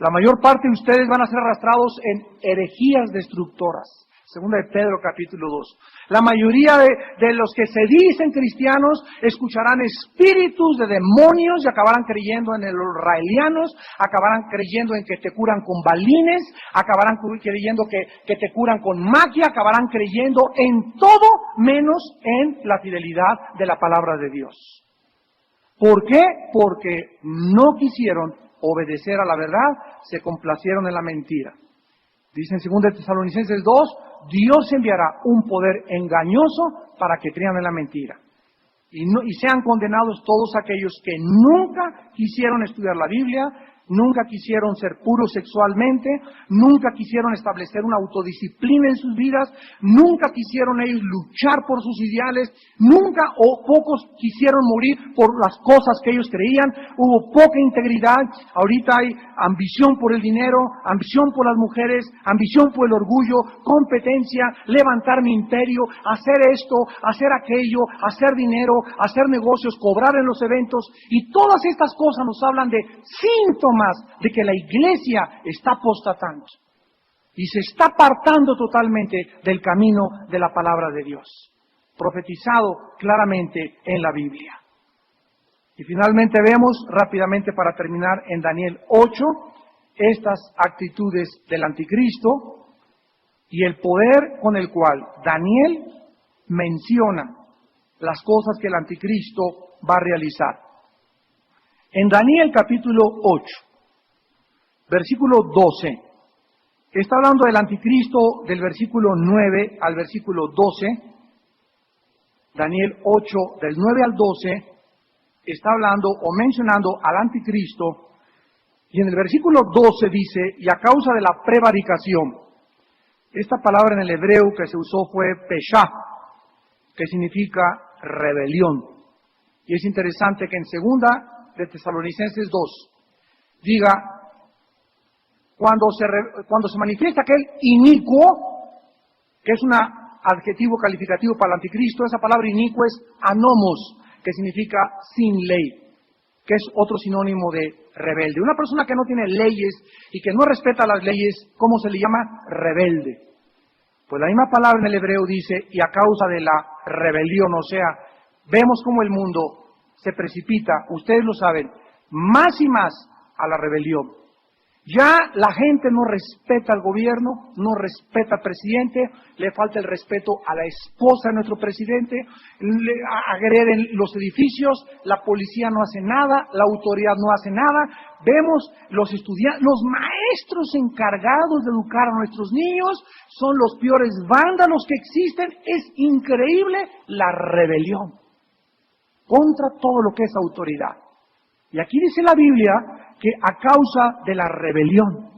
La mayor parte de ustedes van a ser arrastrados en herejías destructoras. Segunda de Pedro, capítulo 2. La mayoría de los que se dicen cristianos escucharán espíritus de demonios y acabarán creyendo en los raelianos, acabarán creyendo en que te curan con balines, acabarán creyendo que te curan con magia, acabarán creyendo en todo menos en la fidelidad de la palabra de Dios. ¿Por qué? Porque no quisieron obedecer a la verdad, se complacieron en la mentira. Dice en 2 Tesalonicenses 2, Dios enviará un poder engañoso para que crean en la mentira. Y sean condenados todos aquellos que nunca quisieron estudiar la Biblia, nunca quisieron ser puros sexualmente, nunca quisieron establecer una autodisciplina en sus vidas, nunca quisieron ellos luchar por sus ideales, nunca o pocos quisieron morir por las cosas que ellos creían, hubo poca integridad, ahorita hay ambición por el dinero, ambición por las mujeres, ambición por el orgullo, competencia, levantar mi imperio, hacer esto, hacer aquello, hacer dinero, hacer negocios, cobrar en los eventos, y todas estas cosas nos hablan de síntomas de que la iglesia está apostatando y se está apartando totalmente del camino de la palabra de Dios, profetizado claramente en la Biblia. Y finalmente vemos, rápidamente para terminar, en Daniel 8, estas actitudes del anticristo y el poder con el cual Daniel menciona las cosas que el anticristo va a realizar. En Daniel capítulo 8, versículo 12, está hablando del anticristo del versículo 9 al versículo 12. Daniel 8, del 9 al 12, está hablando o mencionando al anticristo. Y en el versículo 12 dice, y a causa de la prevaricación, esta palabra en el hebreo que se usó fue peshá, que significa rebelión. Y es interesante que en segunda de Tesalonicenses 2 diga, cuando se manifiesta aquel inicuo, que es un adjetivo calificativo para el anticristo, esa palabra inicuo es anomos, que significa sin ley, que es otro sinónimo de rebelde. Una persona que no tiene leyes y que no respeta las leyes, ¿cómo se le llama? Rebelde. Pues la misma palabra en el hebreo dice, y a causa de la rebelión, o sea, vemos cómo el mundo se precipita, ustedes lo saben, más y más a la rebelión. Ya la gente no respeta al gobierno, no respeta al presidente, le falta el respeto a la esposa de nuestro presidente, le agreden los edificios, la policía no hace nada, la autoridad no hace nada. Vemos los estudiantes, los maestros encargados de educar a nuestros niños, son los peores vándalos que existen. Es increíble la rebelión contra todo lo que es autoridad. Y aquí dice la Biblia que a causa de la rebelión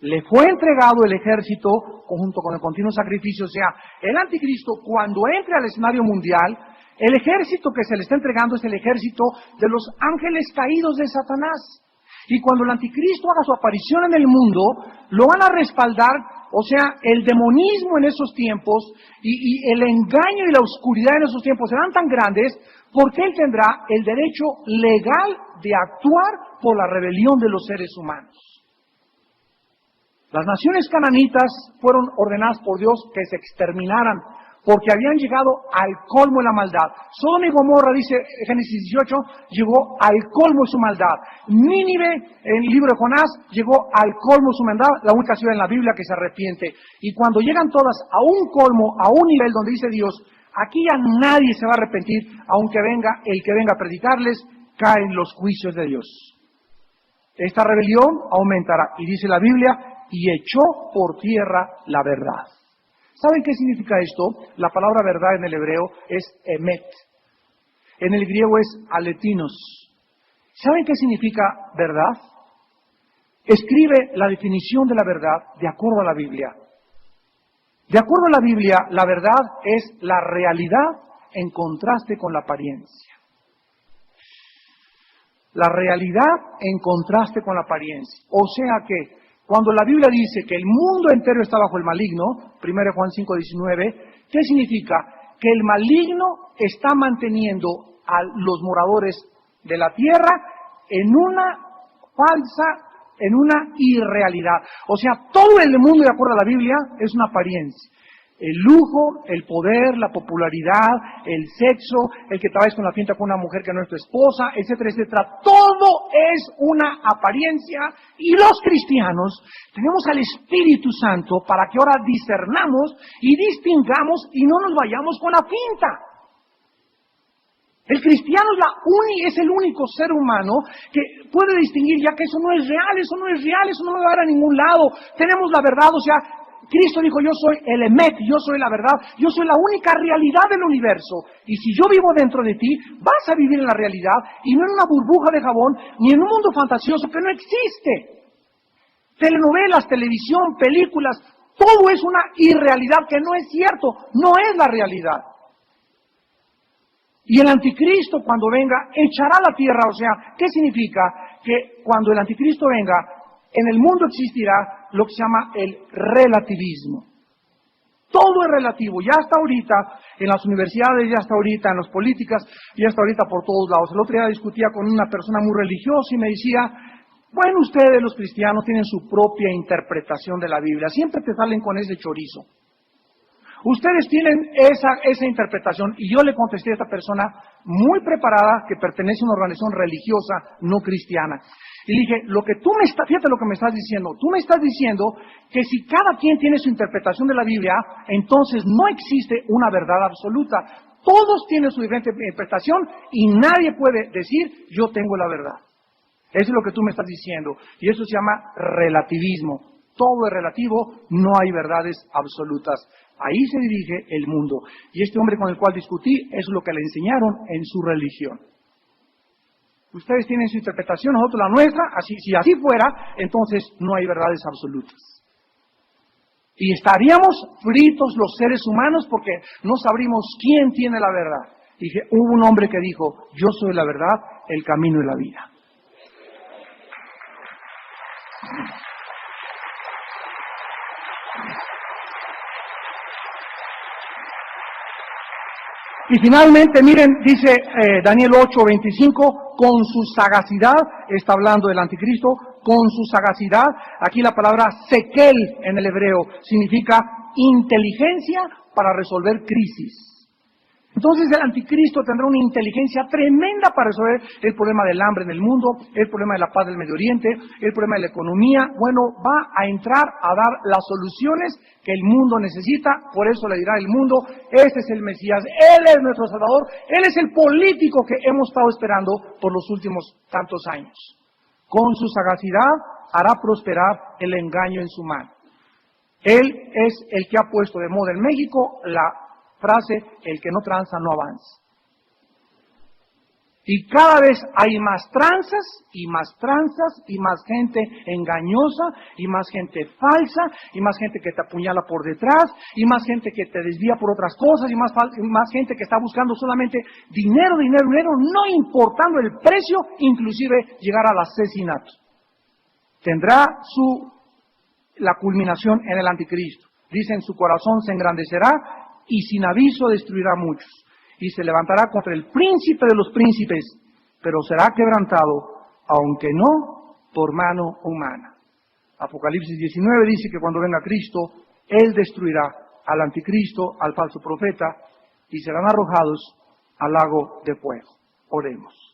le fue entregado el ejército junto con el continuo sacrificio. O sea, el anticristo cuando entre al escenario mundial, el ejército que se le está entregando es el ejército de los ángeles caídos de Satanás. Y cuando el anticristo haga su aparición en el mundo, lo van a respaldar, o sea, el demonismo en esos tiempos y el engaño y la oscuridad en esos tiempos serán tan grandes porque él tendrá el derecho legal de actuar por la rebelión de los seres humanos. Las naciones cananitas fueron ordenadas por Dios que se exterminaran porque habían llegado al colmo de la maldad. Sodoma y Gomorra, dice Génesis 18, llegó al colmo de su maldad. Nínive, en el libro de Jonás, llegó al colmo de su maldad, la única ciudad en la Biblia que se arrepiente. Y cuando llegan todas a un colmo, a un nivel donde dice Dios, aquí ya nadie se va a arrepentir, aunque venga el que venga a predicarles, caen los juicios de Dios. Esta rebelión aumentará, y dice la Biblia, y echó por tierra la verdad. ¿Saben qué significa esto? La palabra verdad en el hebreo es emet. En el griego es aletinos. ¿Saben qué significa verdad? Escribe la definición de la verdad de acuerdo a la Biblia. De acuerdo a la Biblia, la verdad es la realidad en contraste con la apariencia. La realidad en contraste con la apariencia. O sea que cuando la Biblia dice que el mundo entero está bajo el maligno, 1 Juan 5:19, ¿qué significa? Que el maligno está manteniendo a los moradores de la tierra en una irrealidad. O sea, todo el mundo, de acuerdo a la Biblia, es una apariencia. El lujo, el poder, la popularidad, el sexo, el que te vayas con la finta con una mujer que no es tu esposa, etcétera, etcétera. Todo es una apariencia y los cristianos tenemos al Espíritu Santo para que ahora discernamos y distingamos y no nos vayamos con la finta. El cristiano es el único ser humano que puede distinguir ya que eso no es real, eso no es real, eso no me va a dar a ningún lado. Tenemos la verdad, o sea, Cristo dijo, yo soy el emet, yo soy la verdad, yo soy la única realidad del universo. Y si yo vivo dentro de ti, vas a vivir en la realidad y no en una burbuja de jabón, ni en un mundo fantasioso que no existe. Telenovelas, televisión, películas, todo es una irrealidad que no es cierto, no es la realidad. Y el anticristo cuando venga echará la tierra, o sea, ¿qué significa? Que cuando el anticristo venga, en el mundo existirá lo que se llama el relativismo. Todo es relativo, ya hasta ahorita, en las universidades, ya hasta ahorita, en las políticas, ya hasta ahorita por todos lados. El otro día discutía con una persona muy religiosa y me decía, bueno, ustedes los cristianos tienen su propia interpretación de la Biblia, siempre te salen con ese chorizo. Ustedes tienen esa interpretación, y yo le contesté a esta persona muy preparada que pertenece a una organización religiosa no cristiana. Y le dije, fíjate lo que me estás diciendo, tú me estás diciendo que si cada quien tiene su interpretación de la Biblia, entonces no existe una verdad absoluta. Todos tienen su diferente interpretación y nadie puede decir, yo tengo la verdad. Eso es lo que tú me estás diciendo. Y eso se llama relativismo. Todo es relativo, no hay verdades absolutas. Ahí se dirige el mundo. Y este hombre con el cual discutí, eso es lo que le enseñaron en su religión. Ustedes tienen su interpretación, nosotros la nuestra. Así, si así fuera, entonces no hay verdades absolutas. Y estaríamos fritos los seres humanos porque no sabríamos quién tiene la verdad. Y hubo un hombre que dijo, yo soy la verdad, el camino y la vida. Y finalmente, miren, dice Daniel 8:25, con su sagacidad, está hablando del anticristo, con su sagacidad, aquí la palabra sekel en el hebreo significa inteligencia para resolver crisis. Entonces el anticristo tendrá una inteligencia tremenda para resolver el problema del hambre en el mundo, el problema de la paz del Medio Oriente, el problema de la economía. Bueno, va a entrar a dar las soluciones que el mundo necesita, por eso le dirá el mundo, este es el Mesías, Él es nuestro Salvador, Él es el político que hemos estado esperando por los últimos tantos años. Con su sagacidad hará prosperar el engaño en su mano. Él es el que ha puesto de moda en México la frase, el que no tranza no avanza. Y cada vez hay más tranzas y más gente engañosa y más gente falsa y más gente que te apuñala por detrás y más gente que te desvía por otras cosas y más gente que está buscando solamente dinero, no importando el precio, inclusive llegar al asesinato. Tendrá la culminación en el anticristo. Dice, en su corazón se engrandecerá y sin aviso destruirá a muchos. Y se levantará contra el príncipe de los príncipes, pero será quebrantado, aunque no por mano humana. Apocalipsis 19 dice que cuando venga Cristo, Él destruirá al anticristo, al falso profeta, y serán arrojados al lago de fuego. Oremos.